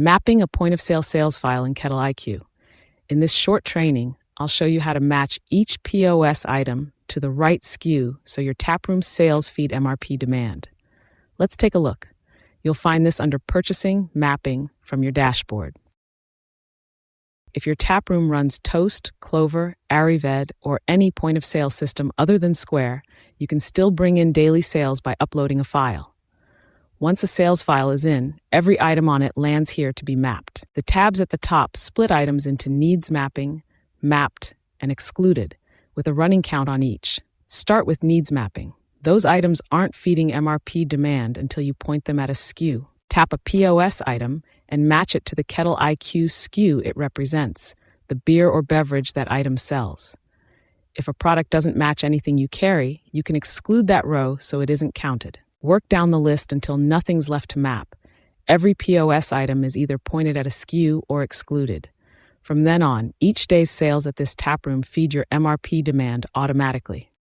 Mapping a point-of-sale sales file in KettleIQ. In this short training, I'll show you how to match each POS item to the right SKU so your taproom sales feed MRP demand. Let's take a look. You'll find this under Purchasing, Mapping from your dashboard. If your taproom runs Toast, Clover, Arived, or any point-of-sale system other than Square, you can still bring in daily sales by uploading a file. Once a sales file is in, every item on it lands here to be mapped. The tabs at the top split items into Needs Mapping, Mapped, and Excluded, with a running count on each. Start with Needs Mapping. Those items aren't feeding MRP demand until you point them at a SKU. Tap a POS item and match it to the KettleIQ SKU it represents, the beer or beverage that item sells. If a product doesn't match anything you carry, you can exclude that row so it isn't counted. Work down the list until nothing's left to map. Every POS item is either pointed at a SKU or excluded. From then on, each day's sales at this taproom feed your MRP demand automatically.